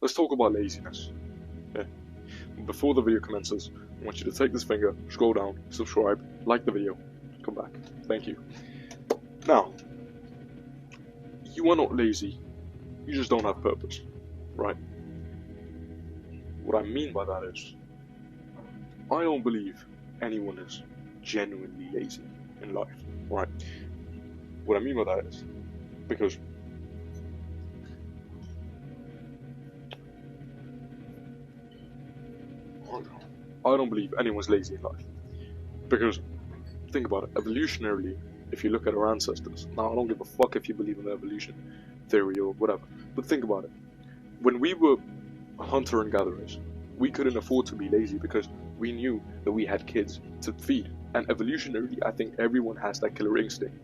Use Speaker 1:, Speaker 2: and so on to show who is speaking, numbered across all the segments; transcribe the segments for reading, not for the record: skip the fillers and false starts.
Speaker 1: let's talk about laziness. Yeah. Before the video commences, I want you to take this finger, scroll down, subscribe, like the video, come back. Thank you. Now, you are not lazy, you just don't have purpose, right? What I mean by that is, I don't believe anyone is genuinely lazy in life, right? What I mean by that is, because I don't believe anyone's lazy in life. Because, think about it, evolutionarily, if you look at our ancestors, now I don't give a fuck if you believe in the evolution theory or whatever, but think about it. When we were hunter and gatherers, we couldn't afford to be lazy because we knew that we had kids to feed. And evolutionarily, I think everyone has that killer instinct.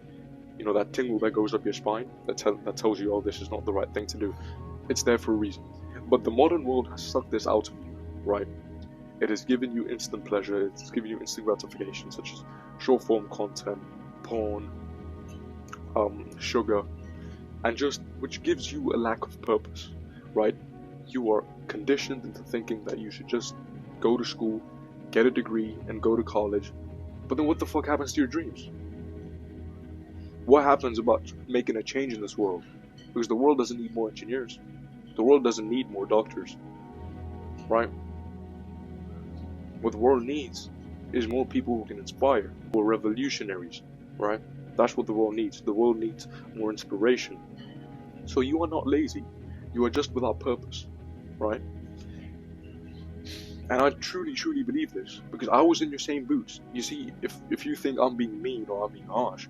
Speaker 1: You know, that tingle that goes up your spine that tells you, oh, this is not the right thing to do. It's there for a reason. But the modern world has sucked this out of you, right? It has given you instant pleasure, it's given you instant gratification, such as short form content, porn, sugar, and just, which gives you a lack of purpose, right? You are conditioned into thinking that you should just go to school, get a degree, and go to college. But then what the fuck happens to your dreams? What happens about making a change in this world? Because the world doesn't need more engineers. The world doesn't need more doctors, right? What the world needs is more people who can inspire, who are revolutionaries, right? That's what the world needs. The world needs more inspiration. So you are not lazy. You are just without purpose, right? And I truly, truly believe this, because I was in your same boots. You see, if you think I'm being mean or I'm being harsh,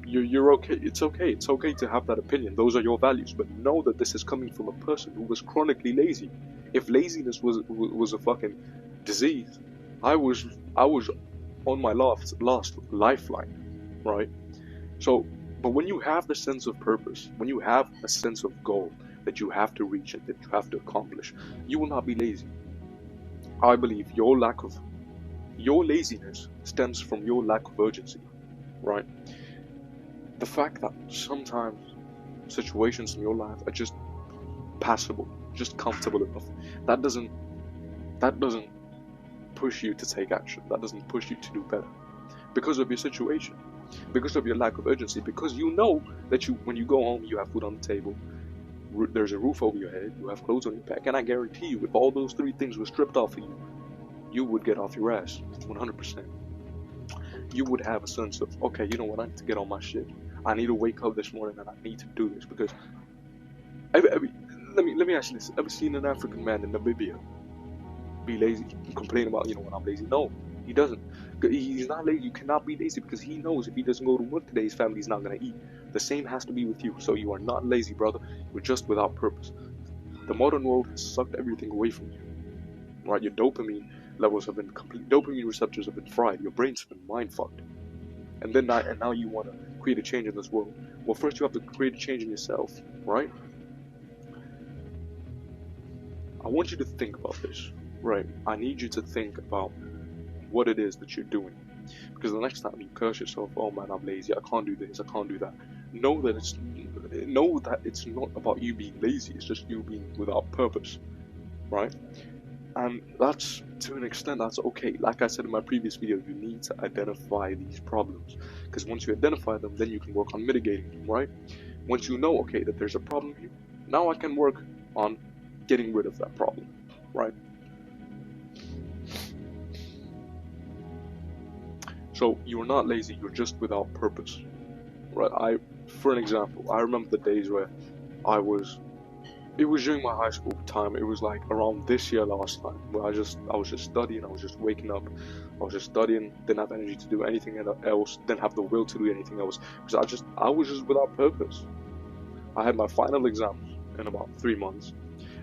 Speaker 1: you're okay. It's okay. It's okay to have that opinion. Those are your values. But know that this is coming from a person who was chronically lazy. If laziness was a fucking disease, I was on my last lifeline, right? So, but when you have the sense of purpose, when you have a sense of goal that you have to reach and that you have to accomplish, you will not be lazy. I believe your laziness stems from your lack of urgency, right? The fact that sometimes situations in your life are just passable, just comfortable enough, that doesn't push you to take action. That doesn't push you to do better because of your situation, because of your lack of urgency, because you know that when you go home, you have food on the table, there's a roof over your head, you have clothes on your back, and I guarantee you, if all those three things were stripped off of you, you would get off your ass 100%. You would have a sense of, okay, you know what, I need to get on my shit. I need to wake up this morning and I need to do this, because let me ask you this: ever seen an African man in Namibia be lazy, complain about, you know, when I'm lazy? No, he doesn't. He's not lazy. You cannot be lazy because he knows if he doesn't go to work today, his family's not gonna eat. The same has to be with you. So you are not lazy, brother. You're just without purpose. The modern world has sucked everything away from you. Right? Your dopamine levels have been complete. Dopamine receptors have been fried. Your brain's been mind fucked. And now you want to create a change in this world. Well, first you have to create a change in yourself, right? I want you to think about this, right? I need you to think about what it is that you're doing, because the next time you curse yourself, oh man, I'm lazy, I can't do this, I can't do that, know that it's not about you being lazy, it's just you being without purpose, right? And that's, to an extent, that's okay. Like I said in my previous video, you need to identify these problems, because once you identify them, then you can work on mitigating them, right? Once you know, okay, that there's a problem here, now I can work on getting rid of that problem, right? So you're not lazy, you're just without purpose, right? For an example, I remember the days where it was during my high school time. It was like around this year last time, where I was just studying, I was just waking up, I was just studying, didn't have energy to do anything else, didn't have the will to do anything else, because I was just without purpose. I had my final exams in about 3 months,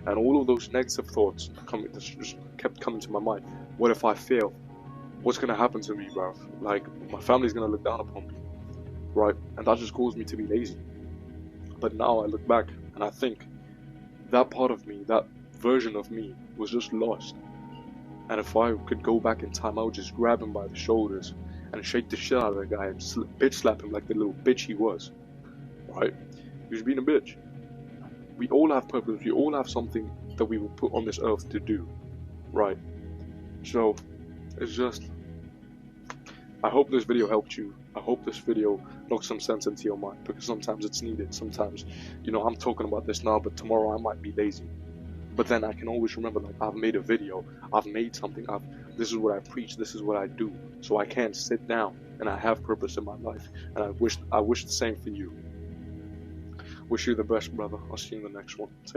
Speaker 1: and all of those negative thoughts just kept coming to my mind. What if I fail? What's gonna happen to me, bruv? Like, my family's gonna look down upon me, right? And that just caused me to be lazy. But now I look back and I think that part of me, that version of me, was just lost. And if I could go back in time, I would just grab him by the shoulders and shake the shit out of the guy and bitch slap him like the little bitch he was, right? He was being a bitch. We all have purpose. We all have something that we were put on this earth to do, right? So it's just, I hope this video helped you. I hope this video knocked some sense into your mind, because sometimes it's needed. Sometimes, I'm talking about this now, but tomorrow I might be lazy. But then I can always remember, like, I've made a video, I've made something, this is what I preach, this is what I do. So I can't sit down, and I have purpose in my life. And I wish the same for you. Wish you the best, brother. I'll see you in the next one. Take